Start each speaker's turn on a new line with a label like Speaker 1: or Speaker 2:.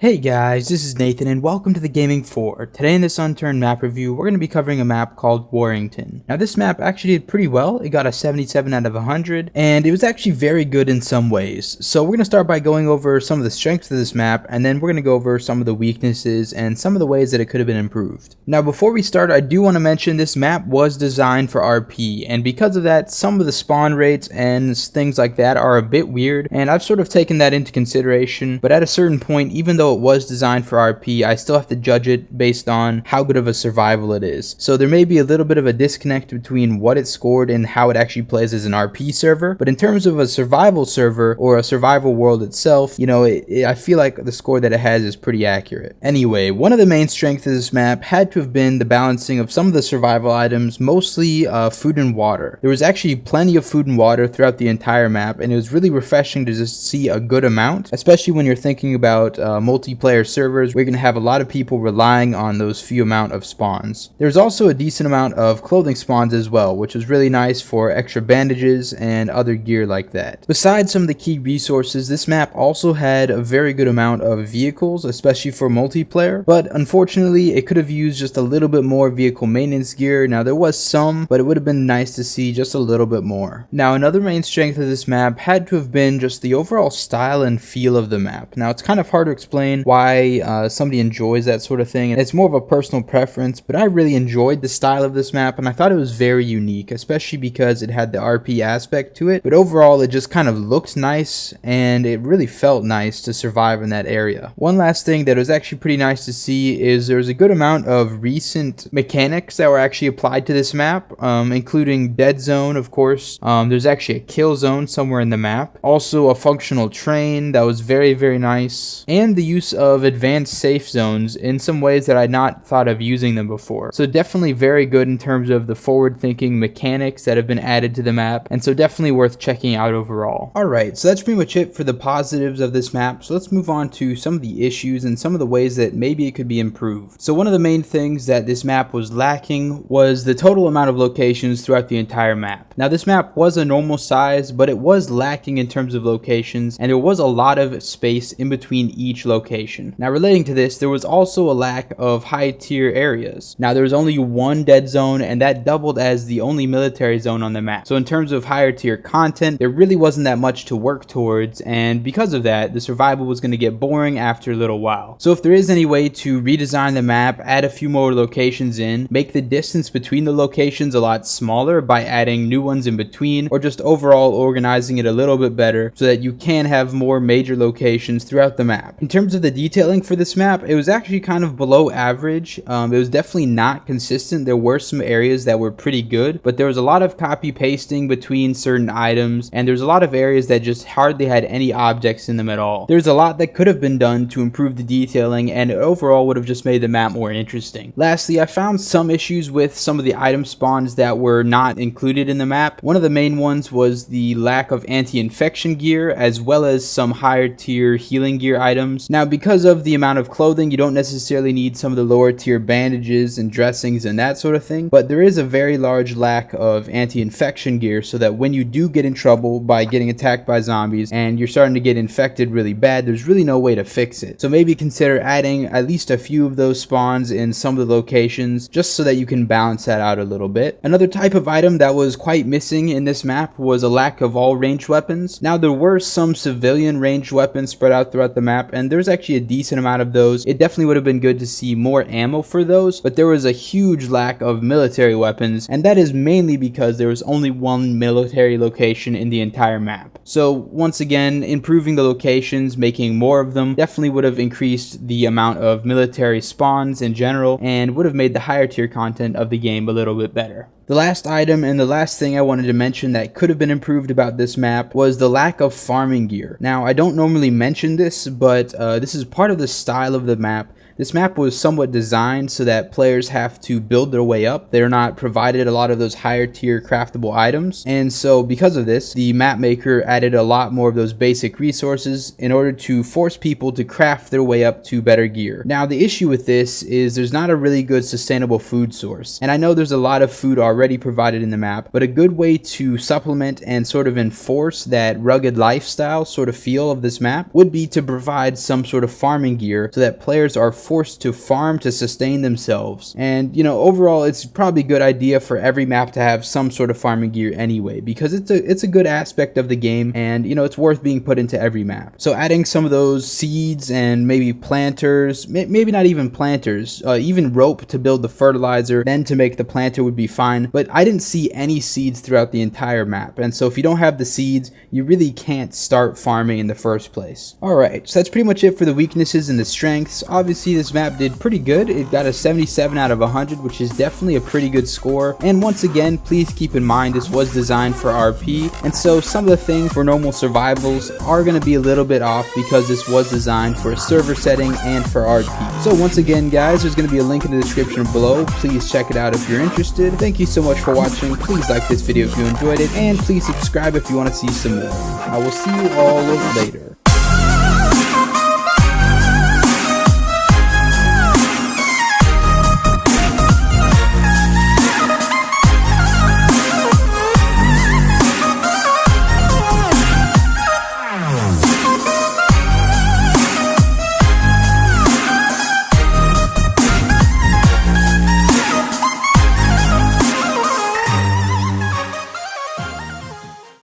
Speaker 1: Hey guys, this is Nathan and welcome to the Gaming 4. Today in this Unturned map review, we're going to be covering a map called Warrington. Now this map actually did pretty well. It got a 77 out of 100 and it was actually very good in some ways. So we're going to start by going over some of the strengths of this map, and then we're going to go over some of the weaknesses and some of the ways that it could have been improved. Now before we start, I do want to mention this map was designed for RP, and because of that, some of the spawn rates and things like that are a bit weird, and I've sort of taken that into consideration. But at a certain point, even though it was designed for RP, I still have to judge it based on how good of a survival it is. So there may be a little bit of a disconnect between what it scored and how it actually plays as an RP server, but in terms of a survival server or a survival world itself, you know, I feel like the score that it has is pretty accurate. Anyway, one of the main strengths of this map had to have been the balancing of some of the survival items, mostly food and water. There was actually plenty of food and water throughout the entire map, and it was really refreshing to just see a good amount, especially when you're thinking about multiplayer servers where you're going to have a lot of people relying on those few amount of spawns. There's also a decent amount of clothing spawns as well, which was really nice for extra bandages and other gear like that. Besides some of the key resources, this map also had a very good amount of vehicles, especially for multiplayer, but unfortunately it could have used just a little bit more vehicle maintenance gear. Now there was some, but it would have been nice to see just a little bit more. Now another main strength of this map had to have been just the overall style and feel of the map. Now it's kind of hard to explain why somebody enjoys that sort of thing, and it's more of a personal preference, but I really enjoyed the style of this map and I thought it was very unique, especially because it had the RP aspect to it, but overall it just kind of looked nice and it really felt nice to survive in that area. One last thing that was actually pretty nice to see is there's a good amount of recent mechanics that were actually applied to this map, including dead zone, of course. There's actually a kill zone somewhere in the map, also a functional train that was very nice, and the use of advanced safe zones in some ways that I'd not thought of using them before. So definitely very good in terms of the forward-thinking mechanics that have been added to the map, and so definitely worth checking out overall. Alright, so that's pretty much it for the positives of this map, so let's move on to some of the issues and some of the ways that maybe it could be improved. So one of the main things that this map was lacking was the total amount of locations throughout the entire map. Now this map was a normal size, but it was lacking in terms of locations, and there was a lot of space in between each location. Now relating to this, there was also a lack of high tier areas. Now there was only one dead zone, and that doubled as the only military zone on the map. So in terms of higher tier content, there really wasn't that much to work towards, and because of that, the survival was going to get boring after a little while. So if there is any way to redesign the map, add a few more locations in, make the distance between the locations a lot smaller by adding new ones in between, or just overall organizing it a little bit better so that you can have more major locations throughout the map. In terms of the detailing for this map, it was actually kind of below average. It was definitely not consistent. There were some areas that were pretty good, but there was a lot of copy pasting between certain items, and there's a lot of areas that just hardly had any objects in them at all. There's a lot that could have been done to improve the detailing, and it overall would have just made the map more interesting. Lastly, I found some issues with some of the item spawns that were not included in the map. One of the main ones was the lack of anti-infection gear, as well as some higher tier healing gear items. Now because of the amount of clothing, you don't necessarily need some of the lower tier bandages and dressings and that sort of thing, but there is a very large lack of anti-infection gear, so that when you do get in trouble by getting attacked by zombies and you're starting to get infected really bad, there's really no way to fix it. So maybe consider adding at least a few of those spawns in some of the locations, just so that you can balance that out a little bit. Another type of item that was quite missing in this map was a lack of all ranged weapons. Now there were some civilian ranged weapons spread out throughout the map, and there's actually a decent amount of those. It definitely would have been good to see more ammo for those, but there was a huge lack of military weapons, and that is mainly because there was only one military location in the entire map. So once again, improving the locations, making more of them, definitely would have increased the amount of military spawns in general, and would have made the higher tier content of the game a little bit better. The last item and the last thing I wanted to mention that could have been improved about this map was the lack of farming gear. Now, I don't normally mention this, but this is part of the style of the map this map was somewhat designed so that players have to build their way up. They're not provided a lot of those higher tier craftable items, and so because of this, the map maker added a lot more of those basic resources in order to force people to craft their way up to better gear. Now the issue with this is there's not a really good sustainable food source, and I know there's a lot of food already provided in the map, but a good way to supplement and sort of enforce that rugged lifestyle sort of feel of this map would be to provide some sort of farming gear so that players are forced to farm to sustain themselves. And overall, it's probably a good idea for every map to have some sort of farming gear anyway, because it's a good aspect of the game, and it's worth being put into every map. So adding some of those seeds and maybe planters, maybe not even planters, even rope to build the fertilizer, then to make the planter would be fine, but I didn't see any seeds throughout the entire map, and so if you don't have the seeds, you really can't start farming in the first place. Alright, so that's pretty much it for the weaknesses and the strengths. Obviously this map did pretty good. It got a 77 out of 100, which is definitely a pretty good score, and once again, please keep in mind this was designed for RP, and so some of the things for normal survivals are going to be a little bit off because this was designed for a server setting and for RP. So once again guys, there's going to be a link in the description below. Please check it out if you're interested. Thank you so much for watching. Please like this video if you enjoyed it, and please subscribe if you want to see some more. I will see you all later.